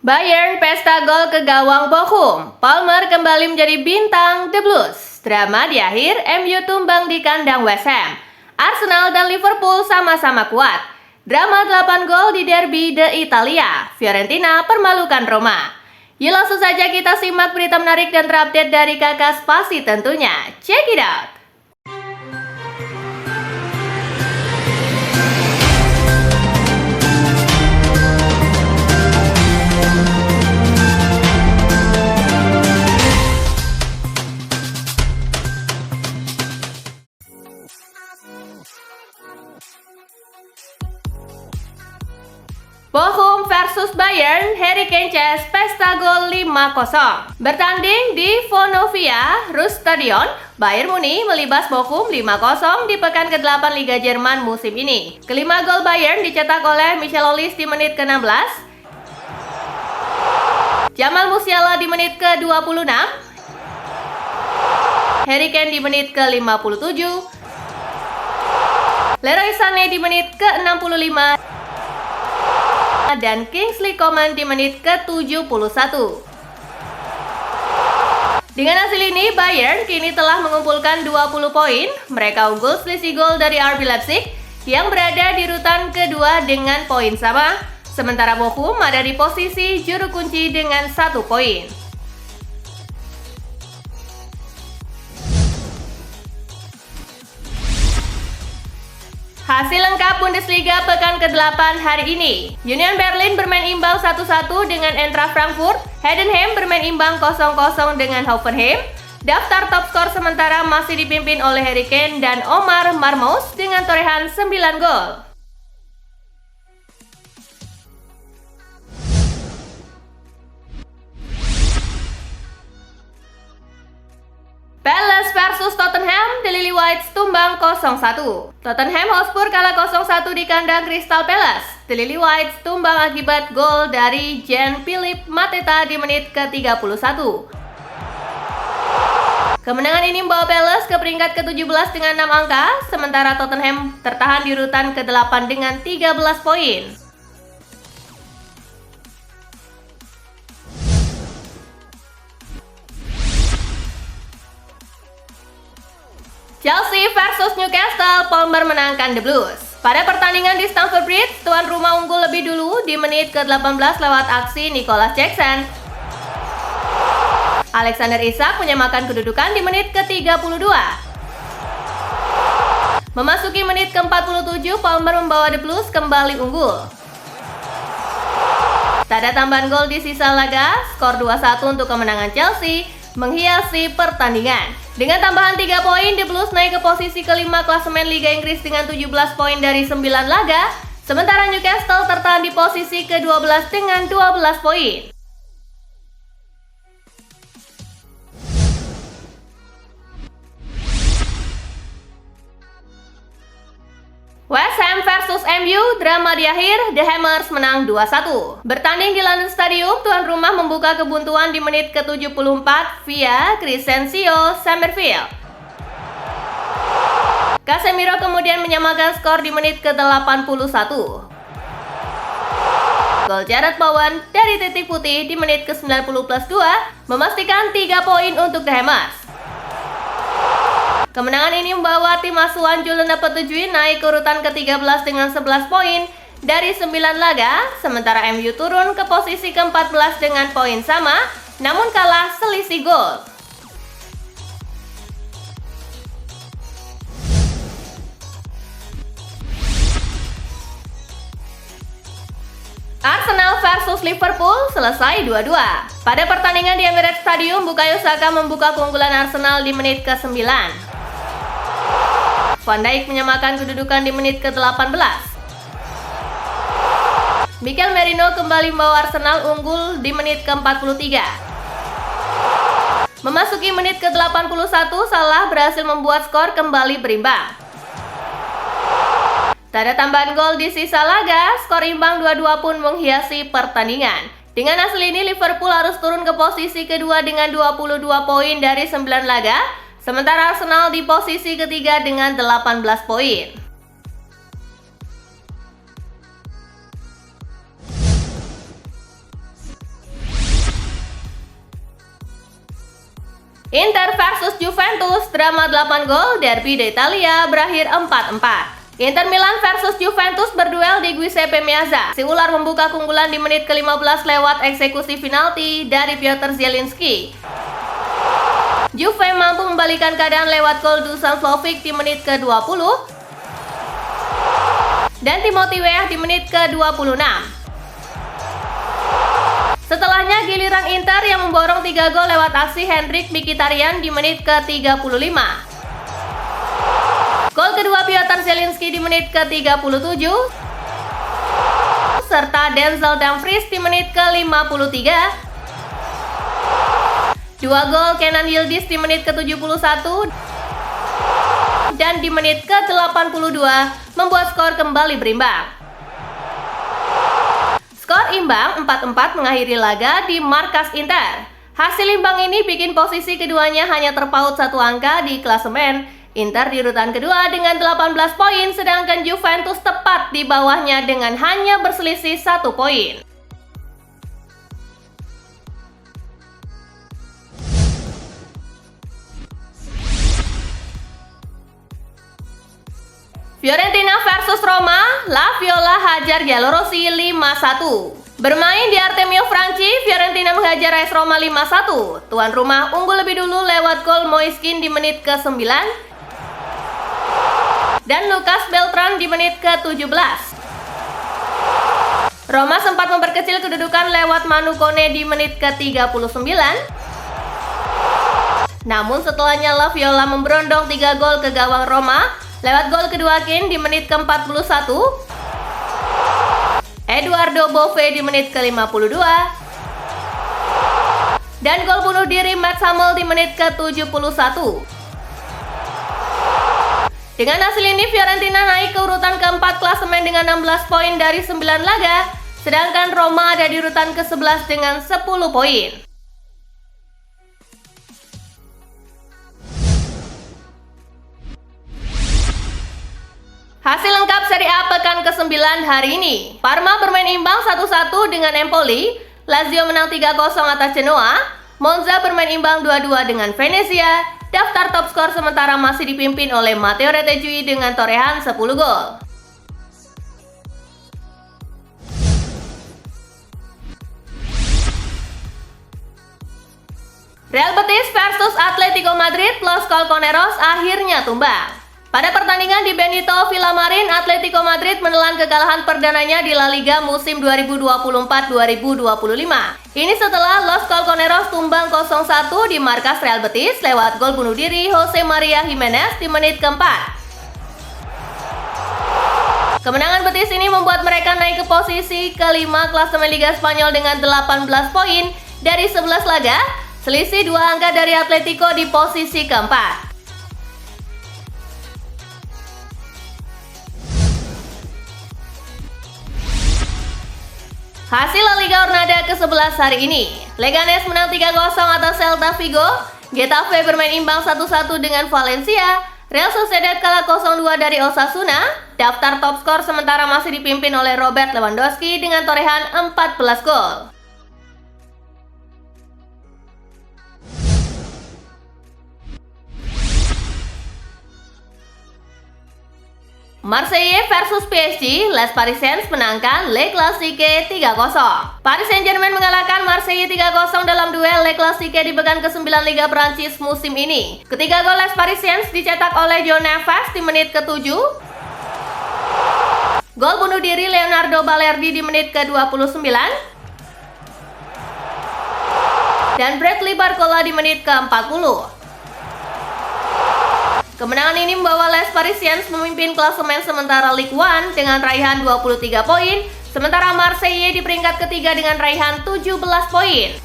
Bayern pesta gol ke gawang Bochum. Palmer kembali menjadi bintang The Blues. Drama di akhir, MU tumbang di kandang West Ham. Arsenal dan Liverpool sama-sama kuat. Drama 8 gol di derby de Italia. Fiorentina permalukan Roma. Yuk langsung saja kita simak berita menarik dan terupdate dari Kakak Spasi tentunya. Check it out! Bochum versus Bayern, Harry Kane chase pesta gol 5-0. Bertanding di Vonovia Ruhrstadion, Bayern Munich melibas Bochum 5-0 di pekan ke-8 Liga Jerman musim ini. Kelima gol Bayern dicetak oleh Michel Olise di menit ke-16, Jamal Musiala di menit ke-26, Harry Kane di menit ke-57, Leroy Sané di menit ke-65, dan Kingsley Coman di menit ke-71. Dengan hasil ini, Bayern kini telah mengumpulkan 20 poin. Mereka unggul selisih gol dari RB Leipzig yang berada di urutan kedua dengan poin sama. Sementara Bochum ada di posisi juru kunci dengan 1 poin. Hasil lengkap Bundesliga pekan ke-8 hari ini. Union Berlin bermain imbang 1-1 dengan Eintracht Frankfurt. Heidenheim bermain imbang 0-0 dengan Hoffenheim. Daftar top skor sementara masih dipimpin oleh Harry Kane dan Omar Marmoush dengan torehan 9 gol. Palace versus Tottenham, The Lily Whites tumbang 0-1. Tottenham Hotspur kalah 0-1 di kandang Crystal Palace. The Lily Whites tumbang akibat gol dari Jean-Philippe Mateta di menit ke-31. Kemenangan ini membawa Palace ke peringkat ke-17 dengan 6 angka, sementara Tottenham tertahan di urutan ke-8 dengan 13 poin. Chelsea versus Newcastle, Palmer menangkan The Blues. Pada pertandingan di Stamford Bridge, tuan rumah unggul lebih dulu di menit ke-18 lewat aksi Nicholas Jackson. Alexander Isak menyamakan kedudukan di menit ke-32. Memasuki menit ke-47, Palmer membawa The Blues kembali unggul. Tak ada tambahan gol di sisa laga, skor 2-1 untuk kemenangan Chelsea menghiasi pertandingan. Dengan tambahan 3 poin, The Blues naik ke posisi kelima klasemen Liga Inggris dengan 17 poin dari 9 laga, sementara Newcastle tertahan di posisi ke-12 dengan 12 poin. West Ham versus MU, drama di akhir, The Hammers menang 2-1. Bertanding di London Stadium, tuan rumah membuka kebuntuan di menit ke-74 via Crescencio Summerfield. Casemiro kemudian menyamakan skor di menit ke-81. Gol Jarrod Bowen dari titik putih di menit ke-90+2 memastikan 3 poin untuk The Hammers. Kemenangan ini membawa tim asuhan Julen Lopetegui naik ke urutan ke-13 dengan 11 poin dari 9 laga, sementara MU turun ke posisi ke-14 dengan poin sama, namun kalah selisih gol. Arsenal versus Liverpool selesai 2-2. Pada pertandingan di Emirates Stadium, Bukayo Saka membuka keunggulan Arsenal di menit ke-9. Van Dijk menyamakan kedudukan di menit ke-18. Mikel Merino kembali membawa Arsenal unggul di menit ke-43. Memasuki menit ke-81, Salah berhasil membuat skor kembali berimbang. Tak ada tambahan gol di sisa laga, skor imbang 2-2 pun menghiasi pertandingan. Dengan hasil ini, Liverpool harus turun ke posisi kedua dengan 22 poin dari 9 laga, sementara Arsenal di posisi ketiga dengan 18 poin. Inter versus Juventus, drama 8 gol, Derby d'Italia berakhir 4-4. Inter Milan versus Juventus berduel di Giuseppe Meazza. Si ular membuka keunggulan di menit ke-15 lewat eksekusi penalti dari Piotr Zielinski. Juve mampu membalikan keadaan lewat gol Dusan Vlahovic di menit ke-20 dan Timothy Weah di menit ke-26. Setelahnya giliran Inter yang memborong 3 gol lewat aksi Henrikh Mkhitaryan di menit ke-35. Gol kedua Piotr Zielinski di menit ke-37 serta Denzel Dumfries di menit ke-53. 2 gol Kenan Yildiz di menit ke-71 dan di menit ke-82 membuat skor kembali berimbang. Skor imbang 4-4 mengakhiri laga di markas Inter. Hasil imbang ini bikin posisi keduanya hanya terpaut 1 angka di klasemen. Inter di urutan kedua dengan 18 poin, sedangkan Juventus tepat di bawahnya dengan hanya berselisih 1 poin. Fiorentina versus Roma, La Viola hajar Giallorossi 5-1. Bermain di Artemio Franchi, Fiorentina menghajar AS Roma 5-1. Tuan rumah unggul lebih dulu lewat gol Moiskin di menit ke-9 dan Lucas Beltran di menit ke-17. Roma sempat memperkecil kedudukan lewat Manu Kone di menit ke-39. Namun setelahnya La Viola memberondong 3 gol ke gawang Roma lewat gol kedua Kane di menit ke-41, Eduardo Bove di menit ke-52, dan gol bunuh diri Mats Hummels di menit ke-71. Dengan hasil ini Fiorentina naik ke urutan keempat klasemen dengan 16 poin dari 9 laga, sedangkan Roma ada di urutan ke-11 dengan 10 poin. Hasil lengkap Serie A pekan ke-9 hari ini. Parma bermain imbang 1-1 dengan Empoli, Lazio menang 3-0 atas Genoa, Monza bermain imbang 2-2 dengan Venezia. Daftar top skor sementara masih dipimpin oleh Matteo Retegui dengan torehan 10 gol. Real Betis versus Atletico Madrid, Los Colchoneros akhirnya tumbang. Pada pertandingan di Benito Villamarin, Atletico Madrid menelan kekalahan perdananya di La Liga musim 2024-2025. Ini setelah Los Colchoneros tumbang 0-1 di markas Real Betis lewat gol bunuh diri Jose Maria Gimenez di menit keempat. Kemenangan Betis ini membuat mereka naik ke posisi kelima klasemen Liga Spanyol dengan 18 poin dari 11 laga, selisih 2 angka dari Atletico di posisi keempat. Hasil La Liga Jornada ke-11 hari ini, Leganes menang 3-0 atas Celta Vigo, Getafe bermain imbang 1-1 dengan Valencia, Real Sociedad kalah 0-2 dari Osasuna. Daftar top skor sementara masih dipimpin oleh Robert Lewandowski dengan torehan 14 gol. Marseille versus PSG, Les Parisiens menangkan Le Classique 3-0. Paris Saint-Germain mengalahkan Marseille 3-0 dalam duel Le Classique di pekan ke-9 Liga Prancis musim ini. Ketiga gol Les Parisiens dicetak oleh John Neves di menit ke-7. Gol bunuh diri Leonardo Balerdi di menit ke-29. Dan Bradley Barcola di menit ke-40. Kemenangan ini membawa Les Parisiens memimpin klasemen sementara Ligue 1 dengan raihan 23 poin, sementara Marseille di peringkat ketiga dengan raihan 17 poin.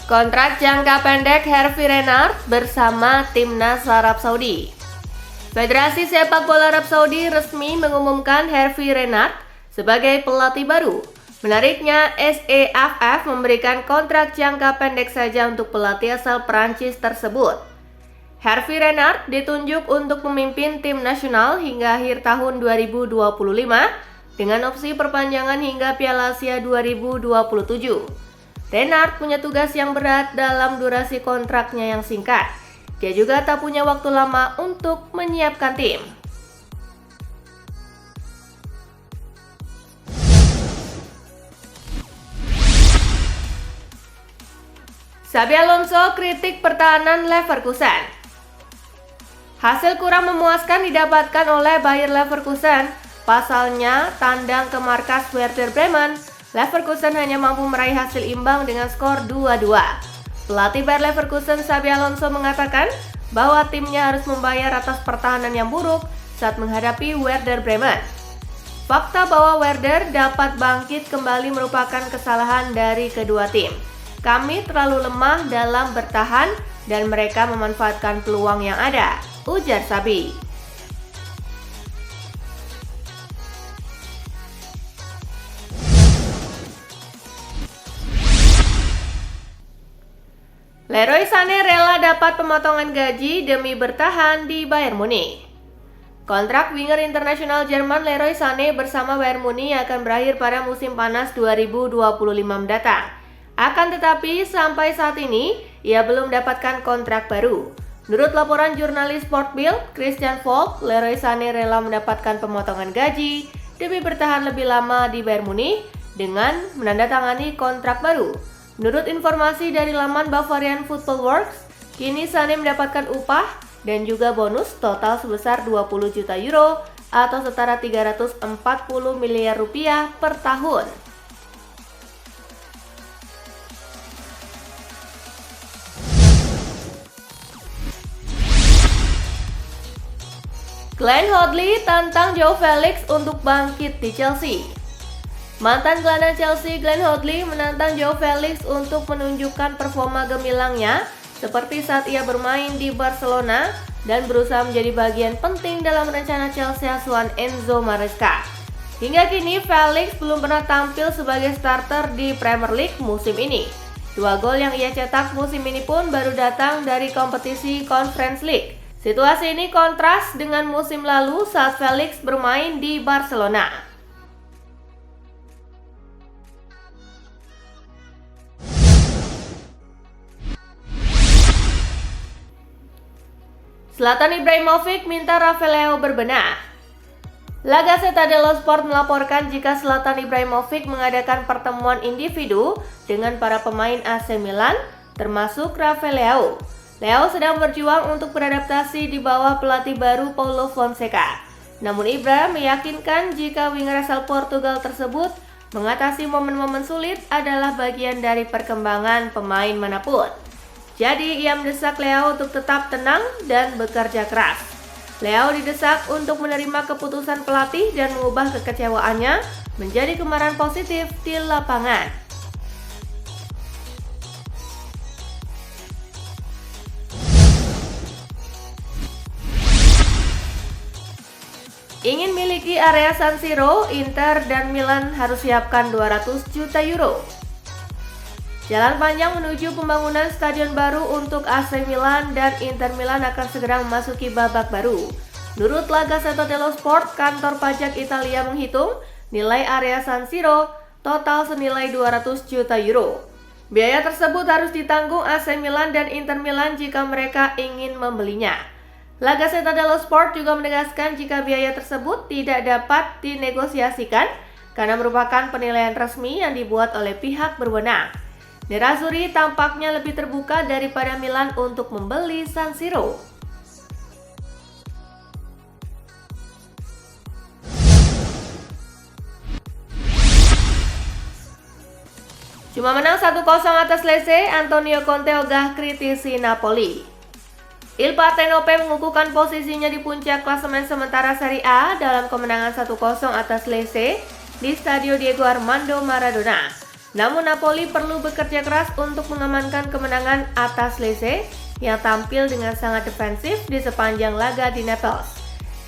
Kontrak jangka pendek Hervé Renard bersama Timnas Arab Saudi. Federasi Sepak Bola Arab Saudi resmi mengumumkan Hervé Renard sebagai pelatih baru. Menariknya, SEFF memberikan kontrak jangka pendek saja untuk pelatih asal Prancis tersebut. Hervé Renard ditunjuk untuk memimpin tim nasional hingga akhir tahun 2025 dengan opsi perpanjangan hingga Piala Asia 2027. Renard punya tugas yang berat dalam durasi kontraknya yang singkat. Dia juga tak punya waktu lama untuk menyiapkan tim. Xabi Alonso kritik pertahanan Leverkusen. Hasil kurang memuaskan didapatkan oleh Bayer Leverkusen. Pasalnya, tandang ke markas Werder Bremen, Leverkusen hanya mampu meraih hasil imbang dengan skor 2-2. Pelatih Bayer Leverkusen Xabi Alonso mengatakan bahwa timnya harus membayar atas pertahanan yang buruk saat menghadapi Werder Bremen. Fakta bahwa Werder dapat bangkit kembali merupakan kesalahan dari kedua tim. Kami terlalu lemah dalam bertahan dan mereka memanfaatkan peluang yang ada, ujar Xabi. Leroy Sané rela dapat pemotongan gaji demi bertahan di Bayern Munich. Kontrak winger internasional Jerman Leroy Sané bersama Bayern Munich akan berakhir pada musim panas 2025 mendatang. Akan tetapi, sampai saat ini, ia belum mendapatkan kontrak baru. Menurut laporan jurnalis Sport Bild, Christian Falk, Leroy Sané rela mendapatkan pemotongan gaji demi bertahan lebih lama di Bayern Munich dengan menandatangani kontrak baru. Menurut informasi dari laman Bavarian Football Works, kini Sané mendapatkan upah dan juga bonus total sebesar 20 juta euro atau setara 340 miliar rupiah per tahun. Glenn Hoddle tantang Joao Felix untuk bangkit di Chelsea. Mantan gelandang Chelsea Glenn Hoddle menantang Joao Felix untuk menunjukkan performa gemilangnya seperti saat ia bermain di Barcelona dan berusaha menjadi bagian penting dalam rencana Chelsea asuhan Enzo Maresca. Hingga kini Felix belum pernah tampil sebagai starter di Premier League musim ini. 2 gol yang ia cetak musim ini pun baru datang dari kompetisi Conference League. Situasi ini kontras dengan musim lalu saat Felix bermain di Barcelona. Zlatan Ibrahimovic minta Rafael Leao berbenah. La Gazzetta dello Sport melaporkan jika Zlatan Ibrahimovic mengadakan pertemuan individu dengan para pemain AC Milan, termasuk Rafael Leao. Leao sedang berjuang untuk beradaptasi di bawah pelatih baru Paulo Fonseca. Namun Ibra meyakinkan jika winger asal Portugal tersebut mengatasi momen-momen sulit adalah bagian dari perkembangan pemain manapun. Jadi ia mendesak Leao untuk tetap tenang dan bekerja keras. Leao didesak untuk menerima keputusan pelatih dan mengubah kekecewaannya menjadi kemarahan positif di lapangan. Ingin miliki area San Siro, Inter dan Milan harus siapkan 200 juta euro. Jalan panjang menuju pembangunan stadion baru untuk AC Milan dan Inter Milan akan segera memasuki babak baru. Menurut La Gazzetta dello Sport, kantor pajak Italia menghitung nilai area San Siro total senilai 200 juta euro. Biaya tersebut harus ditanggung AC Milan dan Inter Milan jika mereka ingin membelinya. La Gazzetta dello Sport juga menegaskan jika biaya tersebut tidak dapat dinegosiasikan karena merupakan penilaian resmi yang dibuat oleh pihak berwenang. Nerazzurri tampaknya lebih terbuka daripada Milan untuk membeli San Siro. Cuma menang 1-0 atas Lecce, Antonio Conte ogah kritisi Napoli. Il Partenope mengukuhkan posisinya di puncak klasemen sementara Serie A dalam kemenangan 1-0 atas Lecce di Stadio Diego Armando Maradona. Namun Napoli perlu bekerja keras untuk mengamankan kemenangan atas Lecce yang tampil dengan sangat defensif di sepanjang laga di Naples.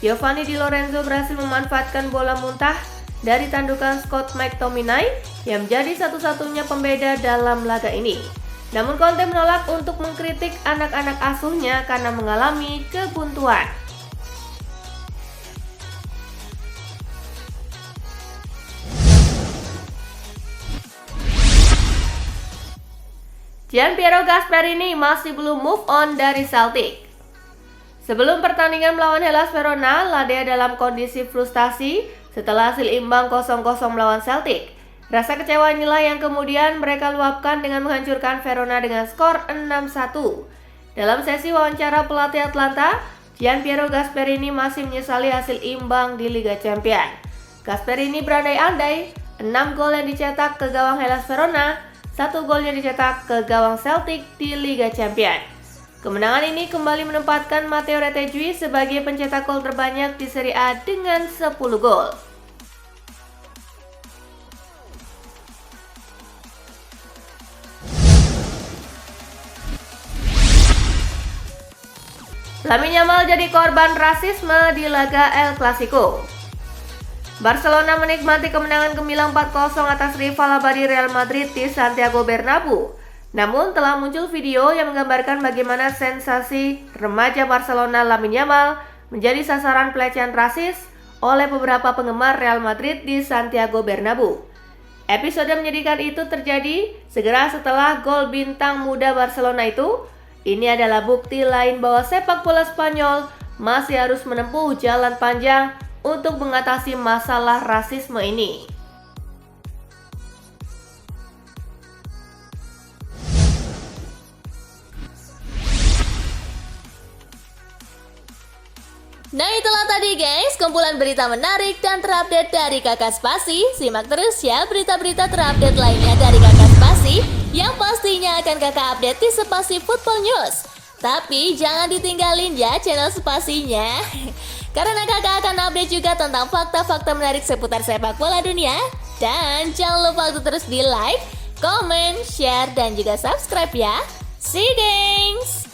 Giovanni Di Lorenzo berhasil memanfaatkan bola muntah dari tandukan Scott McTominay yang menjadi satu-satunya pembeda dalam laga ini. Namun Conte menolak untuk mengkritik anak-anak asuhnya karena mengalami kebuntuan. Gianpiero Gasperini masih belum move on dari Celtic. Sebelum pertandingan melawan Hellas Verona, Ladea dalam kondisi frustasi setelah hasil imbang 0-0 melawan Celtic. Rasa kecewa inilah yang kemudian mereka luapkan dengan menghancurkan Verona dengan skor 6-1. Dalam sesi wawancara pelatih Atlanta, Gianpiero Gasperini masih menyesali hasil imbang di Liga Champions. Gasperini berandai-andai 6 gol yang dicetak ke gawang Hellas Verona, 1 golnya dicetak ke gawang Celtic di Liga Champions. Kemenangan ini kembali menempatkan Matteo Retegui sebagai pencetak gol terbanyak di Serie A dengan 10 gol. Lamine Yamal jadi korban rasisme di laga El Clasico. Barcelona menikmati kemenangan gemilang 4-0 atas rival abadi Real Madrid di Santiago Bernabeu. Namun telah muncul video yang menggambarkan bagaimana sensasi remaja Barcelona Lamine Yamal menjadi sasaran pelecehan rasis oleh beberapa penggemar Real Madrid di Santiago Bernabeu. Episode menyedihkan itu terjadi segera setelah gol bintang muda Barcelona itu. Ini adalah bukti lain bahwa sepak bola Spanyol masih harus menempuh jalan panjang untuk mengatasi masalah rasisme ini. Nah itulah tadi guys, kumpulan berita menarik dan terupdate dari Kakak Spasi. Simak terus ya berita-berita terupdate lainnya dari Kakak Spasi yang pastinya akan Kakak update di Spasi Football News. Tapi jangan ditinggalin ya channel Spasinya, karena Kakak akan update juga tentang fakta-fakta menarik seputar sepak bola dunia. Dan jangan lupa untuk terus di like, comment, share, dan juga subscribe ya. See you gengs!